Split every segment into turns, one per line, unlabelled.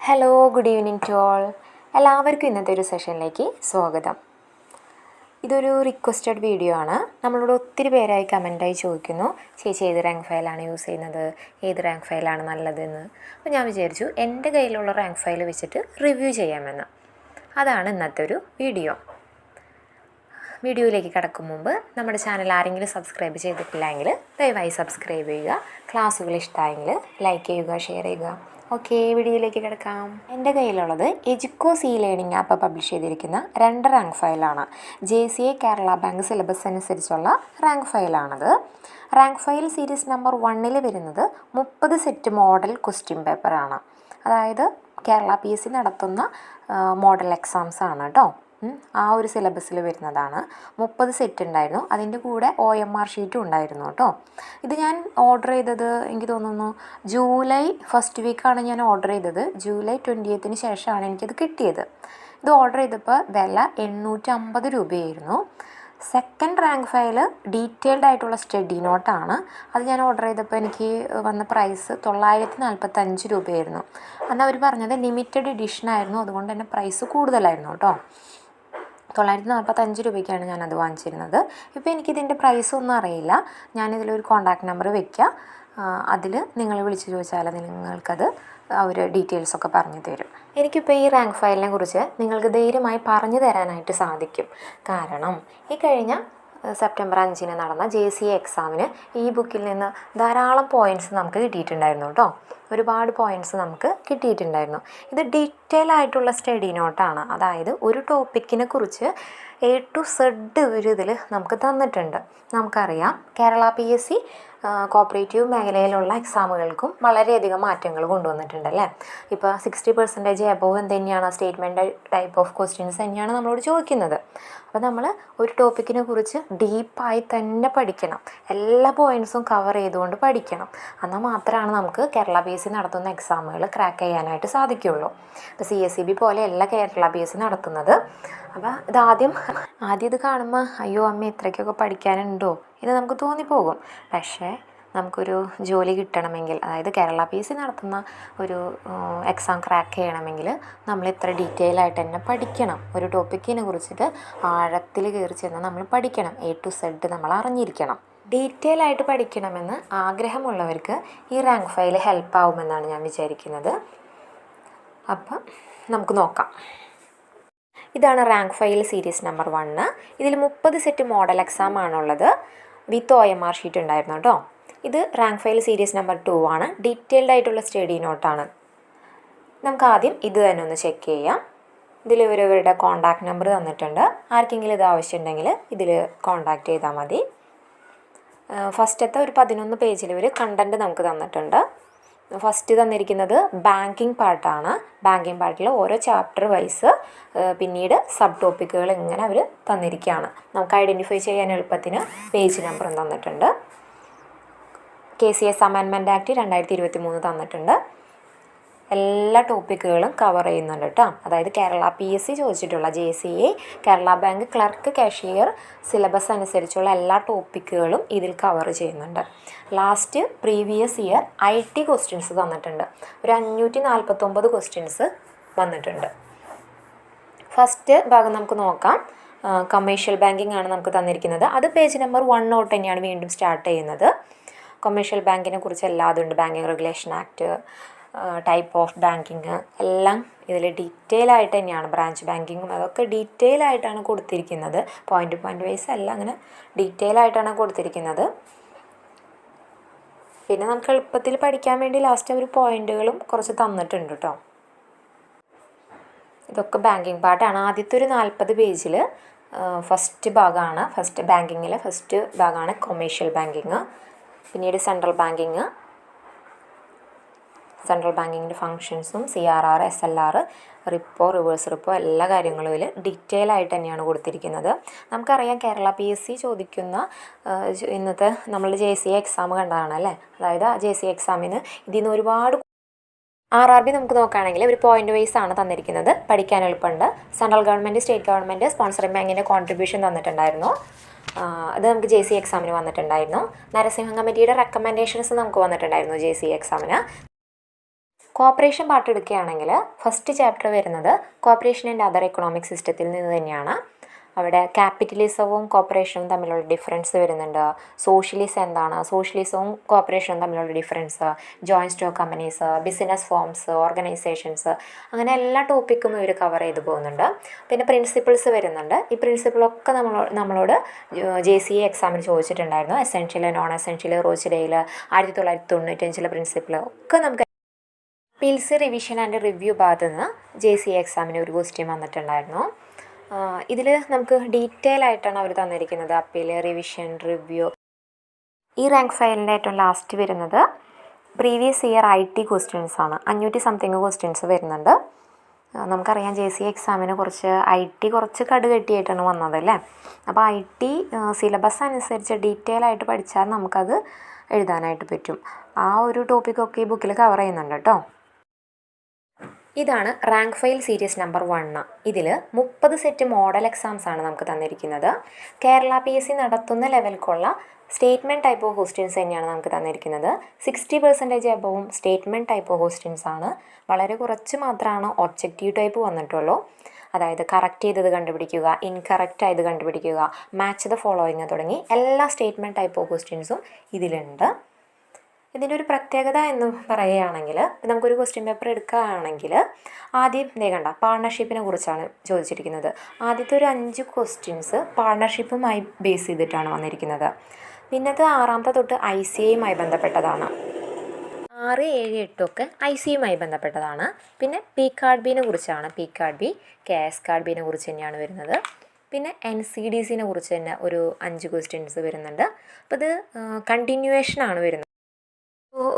Hello, good evening to all. എല്ലാവർക്കും ഇന്നത്തെ ഒരു സെഷനിലേക്ക് സ്വാഗതം. ഇതൊരു റിക്വസ്റ്റഡ് വീഡിയോ ആണ്. നമ്മളോട് ഒത്തിരി പേരായി കമൻറ്റായി ചോദിക്കുന്നു, ചേച്ചി ഏത് റാങ്ക് ഫയലാണ് യൂസ് ചെയ്യുന്നത്, ഏത് റാങ്ക് ഫയലാണ് നല്ലതെന്ന്. അപ്പോൾ ഞാൻ വിചാരിച്ചു എൻ്റെ കയ്യിലുള്ള റാങ്ക് ഫയൽ വെച്ചിട്ട് റിവ്യൂ ചെയ്യാമെന്ന്. അതാണ് ഇന്നത്തെ ഒരു വീഡിയോ. വീഡിയോയിലേക്ക് കടക്കും മുമ്പ് നമ്മുടെ ചാനൽ ആരെങ്കിലും സബ്സ്ക്രൈബ് ചെയ്തിട്ടില്ലെങ്കിൽ ദയവായി സബ്സ്ക്രൈബ് ചെയ്യുക. ക്ലാസ്സുകൾ ഇഷ്ടമായെങ്കിൽ ലൈക്ക് ചെയ്യുക, ഷെയർ ചെയ്യുക. ഓക്കെ, വീഡിയോയിലേക്ക് കിടക്കാം. എൻ്റെ കയ്യിലുള്ളത് Educos learning app publish ചെയ്തിരിക്കുന്ന 2 റാങ്ക് ഫയലാണ്. JCA കേരള ബാങ്ക് സിലബസ് അനുസരിച്ചുള്ള റാങ്ക് ഫയലാണത്. റാങ്ക് ഫയൽ സീരീസ് നമ്പർ 1 വരുന്നത് 30 സെറ്റ് മോഡൽ ക്വസ്റ്റ്യൻ പേപ്പറാണ്. അതായത് കേരള PSC നടത്തുന്ന മോഡൽ എക്സാംസ് ആണ് കേട്ടോ. ആ ഒരു സിലബസിൽ വരുന്നതാണ്. 30 സെറ്റ് ഉണ്ടായിരുന്നു. അതിൻ്റെ കൂടെ OMR ഷീറ്റും ഉണ്ടായിരുന്നു കേട്ടോ. ഇത് ഞാൻ ഓർഡർ ചെയ്തത് എനിക്ക് തോന്നുന്നു ജൂലൈ ഫസ്റ്റ് വീക്കാണ് ഞാൻ ഓർഡർ ചെയ്തത്. ജൂലൈ 20th ശേഷമാണ് എനിക്കത് കിട്ടിയത്. ഇത് ഓർഡർ ചെയ്തപ്പോൾ വില 850 രൂപയായിരുന്നു. സെക്കൻഡ് റാങ്ക് ഫയൽ ഡീറ്റെയിൽഡ് ആയിട്ടുള്ള സ്റ്റഡി നോട്ടാണ്. അത് ഞാൻ ഓർഡർ ചെയ്തപ്പോൾ എനിക്ക് വന്ന പ്രൈസ് 945 രൂപയായിരുന്നു. അന്ന് അവർ പറഞ്ഞത് ലിമിറ്റഡ് എഡിഷൻ ആയിരുന്നു, അതുകൊണ്ട് തന്നെ പ്രൈസ് കൂടുതലായിരുന്നു കേട്ടോ. 945 രൂപയ്ക്കാണ് ഞാനത് വാങ്ങിച്ചിരുന്നത്. ഇപ്പോൾ എനിക്കിതിൻ്റെ പ്രൈസൊന്നും അറിയില്ല. ഞാനിതിലൊരു കോൺടാക്റ്റ് നമ്പർ വയ്ക്കുക. അതിൽ നിങ്ങൾ വിളിച്ച് ചോദിച്ചാൽ നിങ്ങൾക്കത് അവർ ഡീറ്റെയിൽസൊക്കെ പറഞ്ഞു തരും. എനിക്കിപ്പോൾ ഈ റാങ്ക് ഫയലിനെ കുറിച്ച് നിങ്ങൾക്ക് ധൈര്യമായി പറഞ്ഞു തരാനായിട്ട് സാധിക്കും. കാരണം ഈ കഴിഞ്ഞ സെപ്റ്റംബർ 5 നടന്ന JCA എക്സാമിന് ഈ ബുക്കിൽ നിന്ന് ധാരാളം പോയിൻറ്റ്സ് നമുക്ക് കിട്ടിയിട്ടുണ്ടായിരുന്നു കേട്ടോ. ഒരുപാട് പോയിൻറ്റ്സ് നമുക്ക് കിട്ടിയിട്ടുണ്ടായിരുന്നു. ഇത് ഡീറ്റെയിൽ ആയിട്ടുള്ള സ്റ്റഡി നോട്ടാണ്. അതായത് ഒരു ടോപ്പിക്കിനെ കുറിച്ച് A to Z ഒരു ഇതിൽ നമുക്ക് തന്നിട്ടുണ്ട്. നമുക്കറിയാം കേരള PSC കോപ്പറേറ്റീവ് മേഖലയിലുള്ള എക്സാമുകൾക്കും വളരെയധികം മാറ്റങ്ങൾ കൊണ്ടുവന്നിട്ടുണ്ടല്ലേ. ഇപ്പോൾ 60% എബോവ് എന്ത് തന്നെയാണ് സ്റ്റേറ്റ്മെൻറ്റ് ടൈപ്പ് ഓഫ് ക്വസ്റ്റ്യൻസ് തന്നെയാണ് നമ്മളോട് ചോദിക്കുന്നത്. അപ്പോൾ നമ്മൾ ഒരു ടോപ്പിക്കിനെ കുറിച്ച് ഡീപ്പായി തന്നെ പഠിക്കണം. എല്ലാ പോയിൻറ്റ്സും കവർ ചെയ്തുകൊണ്ട് പഠിക്കണം. എന്നാൽ മാത്രമാണ് നമുക്ക് കേരള PSC നടത്തുന്ന എക്സാമുകൾ ക്രാക്ക് ചെയ്യാനായിട്ട് സാധിക്കുകയുള്ളൂ. ഇപ്പോൾ CSEB പോലെയല്ല കേരള PSC നടത്തുന്നത്. അപ്പോൾ ഇതാദ്യം ഇത് കാണുമ്പോൾ അയ്യോ അമ്മ ഇത്രയ്ക്കൊക്കെ പഠിക്കാനുണ്ടോ എന്ന് നമുക്ക് തോന്നിപ്പോകും. പക്ഷേ നമുക്കൊരു ജോലി കിട്ടണമെങ്കിൽ, അതായത് കേരള PSC നടത്തുന്ന ഒരു എക്സാം ക്രാക്ക് ചെയ്യണമെങ്കിൽ നമ്മൾ ഇത്ര ഡീറ്റെയിൽ ആയിട്ട് തന്നെ പഠിക്കണം. ഒരു ടോപ്പിക്കിനെ കുറിച്ചിട്ട് ആഴത്തിൽ കയറി ചെന്ന് നമ്മൾ പഠിക്കണം. A to Z നമ്മൾ അറിഞ്ഞിരിക്കണം. ഡീറ്റെയിൽ ആയിട്ട് പഠിക്കണമെന്ന് ആഗ്രഹമുള്ളവർക്ക് ഈ റാങ്ക് ഫയൽ ഹെൽപ്പ് ആവുമെന്നാണ് ഞാൻ വിചാരിക്കുന്നത്. അപ്പം നമുക്ക് നോക്കാം. ഇതാണ് റാങ്ക് ഫയൽ സീരീസ് നമ്പർ 1. ഇതിൽ 30 സെറ്റ് മോഡൽ എക്സാം ആണുള്ളത്. വിത്ത് OMR ഷീറ്റ് ഉണ്ടായിരുന്നു കേട്ടോ. ഇത് റാങ്ക് ഫയൽ സീരീസ് നമ്പർ 2 ആണ്. ഡീറ്റെയിൽഡ് ആയിട്ടുള്ള സ്റ്റഡി നോട്ടാണ്. നമുക്ക് ആദ്യം ഇത് തന്നെ ഒന്ന് ചെക്ക് ചെയ്യാം. ഇതിൽ ഇവരുടെ കോൺടാക്റ്റ് നമ്പർ തന്നിട്ടുണ്ട്. ആർക്കെങ്കിലും ഇത് ആവശ്യമുണ്ടെങ്കിൽ ഇതിൽ കോൺടാക്റ്റ് ചെയ്താൽ മതി. ഫസ്റ്റത്തെ ഒരു 11 പേജിൽ ഇവർ കണ്ടൻറ്റ് നമുക്ക് തന്നിട്ടുണ്ട്. ഫസ്റ്റ് തന്നിരിക്കുന്നത് ബാങ്കിങ് പാർട്ടാണ്. ബാങ്കിങ് പാർട്ടിൽ ഓരോ ചാപ്റ്റർ വൈസ് പിന്നീട് സബ് ടോപ്പിക്കുകൾ ഇങ്ങനെ അവർ തന്നിരിക്കുകയാണ്. നമുക്ക് ഐഡൻറ്റിഫൈ ചെയ്യാൻ എളുപ്പത്തിന് പേജ് നമ്പറും തന്നിട്ടുണ്ട്. KCS അമെൻമെൻറ്റ് ആക്ട് 2023 തന്നിട്ടുണ്ട്. എല്ലാ ടോപ്പിക്കുകളും കവർ ചെയ്യുന്നുണ്ട് കേട്ടോ. അതായത് കേരള PSC ചോദിച്ചിട്ടുള്ള JCA Kerala bank clerk cashier syllabus അനുസരിച്ചുള്ള എല്ലാ ടോപ്പിക്കുകളും ഇതിൽ കവർ ചെയ്യുന്നുണ്ട്. Last previous year IT questions തന്നിട്ടുണ്ട്. ഒരു 549 ക്വസ്റ്റ്യൻസ് വന്നിട്ടുണ്ട്. ഫസ്റ്റ് ഭാഗം നമുക്ക് നോക്കാം. കമേഴ്ഷ്യൽ ബാങ്കിങ് ആണ് നമുക്ക് തന്നിരിക്കുന്നത്. അത് പേജ് നമ്പർ 1 തൊട്ട് തന്നെയാണ് വീണ്ടും സ്റ്റാർട്ട് ചെയ്യുന്നത്. കൊമേഴ്ഷ്യൽ ബാങ്കിനെ കുറിച്ച് എല്ലാതുണ്ട്. Banking regulation act, type of banking എല്ലാം ഇതിൽ ഡീറ്റെയിൽ ആയിട്ട് തന്നെയാണ്. ബ്രാഞ്ച് ബാങ്കിങ്ങും അതൊക്കെ ഡീറ്റെയിൽ ആയിട്ടാണ് കൊടുത്തിരിക്കുന്നത്. പോയിൻ്റ് വൈസ് എല്ലാം അങ്ങനെ ഡീറ്റെയിൽ ആയിട്ടാണ് കൊടുത്തിരിക്കുന്നത്. പിന്നെ നമുക്ക് എളുപ്പത്തിൽ പഠിക്കാൻ വേണ്ടി ലാസ്റ്റ് ഒരു പോയിൻ്റുകളും കുറച്ച് തന്നിട്ടുണ്ട് കേട്ടോ. ഇതൊക്കെ ബാങ്കിങ് പാർട്ടാണ്. ആദ്യത്തെ ഒരു 40 പേജിൽ ഫസ്റ്റ് ഭാഗമാണ്. ബാങ്കിങ്ങിലെ ഫസ്റ്റ് ഭാഗമാണ് കൊമേഴ്ഷ്യൽ ബാങ്കിങ്. പിന്നീട് സെൻട്രൽ ബാങ്കിങ്ങിൻ്റെ ഫങ്ഷൻസും CRR, SLR, repo, reverse repo എല്ലാ കാര്യങ്ങളും ഇതിൽ ഡീറ്റെയിൽ ആയിട്ട് തന്നെയാണ് കൊടുത്തിരിക്കുന്നത്. നമുക്കറിയാം കേരള PSC ചോദിക്കുന്ന ഇന്നത്തെ നമ്മൾ JCA എക്സാം കണ്ടതാണ് അല്ലേ. അതായത് ആ JCA എക്സാമിന് ഇതിൽ നിന്ന് ഒരുപാട് RRB നമുക്ക് നോക്കുകയാണെങ്കിൽ ഒരു പോയിൻ്റ് വൈസ് ആണ് തന്നിരിക്കുന്നത്. പഠിക്കാൻ എളുപ്പമുണ്ട്. Central government, state government, sponsoring ബാങ്കിൻ്റെ കോൺട്രിബ്യൂഷൻ തന്നിട്ടുണ്ടായിരുന്നു. അത് നമുക്ക് JCA എക്സാമിന് വന്നിട്ടുണ്ടായിരുന്നു. നരസിംഹ കമ്മിറ്റിയുടെ റെക്കമെൻഡേഷൻസ് നമുക്ക് വന്നിട്ടുണ്ടായിരുന്നു JCA എക്സാമിന്. കോപ്പറേഷൻ പാർട്ട് എടുക്കുകയാണെങ്കിൽ ഫസ്റ്റ് ചാപ്റ്റർ വരുന്നത് കോപ്പറേഷൻ ആൻഡ് അതർ എക്കണോമിക് സിസ്റ്റത്തിൽ നിന്ന് തന്നെയാണ്. അവിടെ ക്യാപിറ്റലിസവും കോപ്പറേഷനും തമ്മിലുള്ള ഡിഫറൻസ് വരുന്നുണ്ട്. സോഷ്യലിസം എന്താണ്, സോഷ്യലിസവും കോപ്പറേഷനും തമ്മിലുള്ള difference, joint stock companies, business forms, organisations, അങ്ങനെ എല്ലാ ടോപ്പിക്കും ഇവർ കവർ ചെയ്ത് പോകുന്നുണ്ട്. പിന്നെ പ്രിൻസിപ്പിൾസ് വരുന്നുണ്ട്. ഈ പ്രിൻസിപ്പിളൊക്കെ നമ്മളോട് JCA എക്സാമിന് ചോദിച്ചിട്ടുണ്ടായിരുന്നു. എസെൻഷ്യൽ, നോൺ എസെൻഷ്യൽ, റോച്ചിഡയിൽ 1995 പ്രിൻസിപ്പിൾ ഒക്കെ നമുക്ക് പിൽസ് റിവിഷൻ ആൻഡ് റിവ്യൂ ഭാഗത്ത് നിന്ന് JCA എക്സാമിന് ഒരു ക്വസ്റ്റ്യൻ വന്നിട്ടുണ്ടായിരുന്നു. ഇതിൽ നമുക്ക് ഡീറ്റെയിൽ ആയിട്ടാണ് അവർ തന്നിരിക്കുന്നത്. Appeal, revision, review. ഈ റാങ്ക് ഫയലിൻ്റെ ഏറ്റവും ലാസ്റ്റ് വരുന്നത് പ്രീവിയസ് ഇയർ IT ക്വസ്റ്റ്യൻസ് ആണ്. 500 സംതിങ് ക്വസ്റ്റ്യൻസ് വരുന്നുണ്ട്. നമുക്കറിയാം JCA എക്സാമിന് കുറച്ച് കടുകെട്ടിയായിട്ടാണ് വന്നതല്ലേ. അപ്പോൾ IT സിലബസ് അനുസരിച്ച് ഡീറ്റെയിൽ ആയിട്ട് പഠിച്ചാൽ നമുക്കത് എഴുതാനായിട്ട് പറ്റും. ആ ഒരു ടോപ്പിക്കൊക്കെ ഈ ബുക്കിൽ കവർ ചെയ്യുന്നുണ്ട് കേട്ടോ. ഇതാണ് റാങ്ക് ഫയൽ സീരീസ് നമ്പർ 1. ഇതിൽ 30 സെറ്റ് മോഡൽ എക്സാംസ് ആണ് നമുക്ക് തന്നിരിക്കുന്നത്. കേരള PSC നടത്തുന്ന ലെവൽക്കുള്ള സ്റ്റേറ്റ്മെൻറ്റ് ടൈപ്പ് ഓഫ് ക്വസ്റ്റ്യൻസ് തന്നെയാണ് നമുക്ക് തന്നിരിക്കുന്നത്. 60% അബവും സ്റ്റേറ്റ്മെൻറ്റ് ടൈപ്പ് ഓഫ് ക്വസ്റ്റ്യൻസ് ആണ്. വളരെ കുറച്ച് മാത്രമാണ് ഒബ്ജക്റ്റീവ് ടൈപ്പ് വന്നിട്ടുള്ളൂ. അതായത് കറക്റ്റ് ചെയ്തത് കണ്ടുപിടിക്കുക, ഇൻകറക്റ്റ് ആയത് കണ്ടുപിടിക്കുക, മാച്ച് ദ ഫോളോയിങ് തുടങ്ങി എല്ലാ സ്റ്റേറ്റ്മെൻറ്റ് ടൈപ്പ് ഓഫ് ക്വസ്റ്റ്യൻസും ഇതിലുണ്ട്. ഇതിൻ്റെ ഒരു പ്രത്യേകത എന്ന് പറയുകയാണെങ്കിൽ, നമുക്കൊരു ക്വസ്റ്റ്യൻ പേപ്പർ എടുക്കുകയാണെങ്കിൽ ആദ്യം കണ്ട പാർട്ണർഷിപ്പിനെ കുറിച്ചാണ് ചോദിച്ചിരിക്കുന്നത്. ആദ്യത്തെ ഒരു 5 ക്വസ്റ്റ്യൻസ് പാർട്ണർഷിപ്പുമായി ബേസ് ചെയ്തിട്ടാണ് വന്നിരിക്കുന്നത്. പിന്നത്തെ 6ാമത്തെ തൊട്ട് ICAയുമായി ബന്ധപ്പെട്ടതാണ്. 6, 7, 8 ഒക്കെ ICAയുമായി ബന്ധപ്പെട്ടതാണ്. പിന്നെ PCARD-Bനെ കുറിച്ചാണ്. PCARD-B, KSCARD-Bനെ കുറിച്ച് തന്നെയാണ് വരുന്നത്. പിന്നെ NCDCനെ കുറിച്ച് തന്നെ ഒരു 5 ക്വസ്റ്റ്യൻസ് വരുന്നുണ്ട്. അപ്പോൾ ഇത് കണ്ടിന്യൂവേഷനാണ് വരുന്നത്.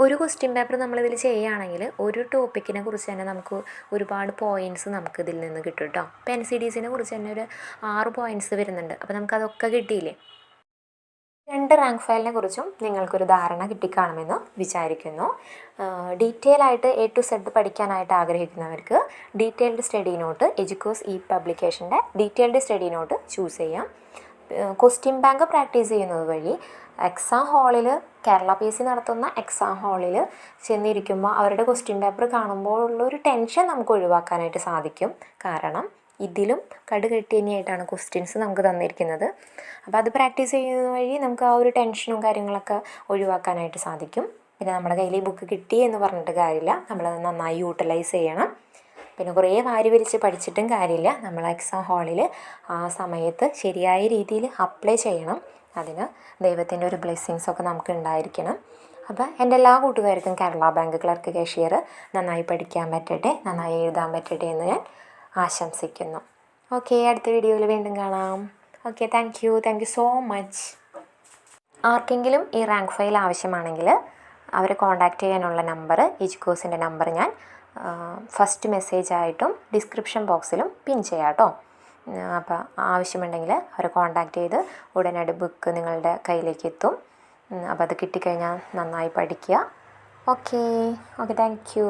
ഒരു ക്വസ്റ്റ്യൻ പേപ്പർ നമ്മളിതിൽ ചെയ്യുകയാണെങ്കിൽ ഒരു ടോപ്പിക്കിനെ കുറിച്ച് തന്നെ നമുക്ക് ഒരുപാട് പോയിൻറ്റ്സ് നമുക്ക് ഇതിൽ നിന്ന് കിട്ടും കേട്ടോ. ഇപ്പോൾ NCDCനെ കുറിച്ച് തന്നെ ഒരു 6 പോയിൻറ്റ്സ് വരുന്നുണ്ട്. അപ്പോൾ നമുക്കതൊക്കെ കിട്ടിയില്ലേ. 2 റാങ്ക് ഫയലിനെ കുറിച്ചും നിങ്ങൾക്കൊരു ധാരണ കിട്ടിക്കാണുമെന്ന് വിചാരിക്കുന്നു. ഡീറ്റെയിൽ ആയിട്ട് A to Z പഠിക്കാനായിട്ട് ആഗ്രഹിക്കുന്നവർക്ക് ഡീറ്റെയിൽഡ് സ്റ്റഡി നോട്ട്, എജുക്കോസ് പബ്ലിക്കേഷൻ്റെ ഡീറ്റെയിൽഡ് സ്റ്റഡി നോട്ട് ചൂസ് ചെയ്യാം. ക്വസ്റ്റ്യൻ ബാങ്ക് പ്രാക്ടീസ് ചെയ്യുന്നത് വഴി എക്സാം ഹാളിൽ, കേരള PSC നടത്തുന്ന എക്സാം ഹാളിൽ ചെന്നിരിക്കുമ്പോൾ അവരുടെ ക്വസ്റ്റ്യൻ പേപ്പർ കാണുമ്പോൾ ഉള്ളൊരു ടെൻഷൻ നമുക്ക് ഒഴിവാക്കാനായിട്ട് സാധിക്കും. കാരണം ഇതിലും കടുകെട്ടി തന്നെയായിട്ടാണ് ക്വസ്റ്റ്യൻസ് നമുക്ക് തന്നിരിക്കുന്നത്. അപ്പോൾ അത് പ്രാക്ടീസ് ചെയ്യുന്നത് വഴി നമുക്ക് ആ ഒരു ടെൻഷനും കാര്യങ്ങളൊക്കെ ഒഴിവാക്കാനായിട്ട് സാധിക്കും. പിന്നെ നമ്മുടെ കയ്യിൽ ഈ ബുക്ക് കിട്ടി എന്ന് പറഞ്ഞിട്ട് കാര്യമില്ല, നമ്മളത് നന്നായി യൂട്ടിലൈസ് ചെയ്യണം. പിന്നെ കുറേ വാരി വലിച്ച് പഠിച്ചിട്ടും കാര്യമില്ല. നമ്മൾ എക്സാം ഹാളിൽ ആ സമയത്ത് ശരിയായ രീതിയിൽ അപ്ലൈ ചെയ്യണം. അതിന് ദൈവത്തിൻ്റെ ഒരു ബ്ലെസ്സിങ്സൊക്കെ നമുക്ക് ഉണ്ടായിരിക്കണം. അപ്പോൾ എൻ്റെ എല്ലാ കൂട്ടുകാർക്കും കേരള ബാങ്ക് ക്ലർക്ക് കാഷ്യർ നന്നായി പഠിക്കാൻ പറ്റട്ടെ, നന്നായി എഴുതാൻ പറ്റട്ടെ എന്ന് ഞാൻ ആശംസിക്കുന്നു. ഓക്കെ, അടുത്ത വീഡിയോയിൽ വീണ്ടും കാണാം. Okay, thank you so much. ആർക്കെങ്കിലും ഈ റാങ്ക് ഫയൽ ആവശ്യമാണെങ്കിൽ അവരെ കോൺടാക്റ്റ് ചെയ്യാനുള്ള നമ്പർ, എജുക്കോസിൻ്റെ നമ്പർ ഞാൻ ഫസ്റ്റ് മെസ്സേജായിട്ടും ഡിസ്ക്രിപ്ഷൻ ബോക്സിലും പിൻ ചെയ്യാം കേട്ടോ. അപ്പോൾ ആവശ്യമുണ്ടെങ്കിൽ അവരെ കോൺടാക്റ്റ് ചെയ്ത് ഉടനടി ബുക്ക് നിങ്ങളുടെ കയ്യിലേക്ക് എത്തും. അപ്പോൾ അത് കിട്ടിക്കഴിഞ്ഞാൽ നന്നായി പഠിക്കുക. Okay, thank you.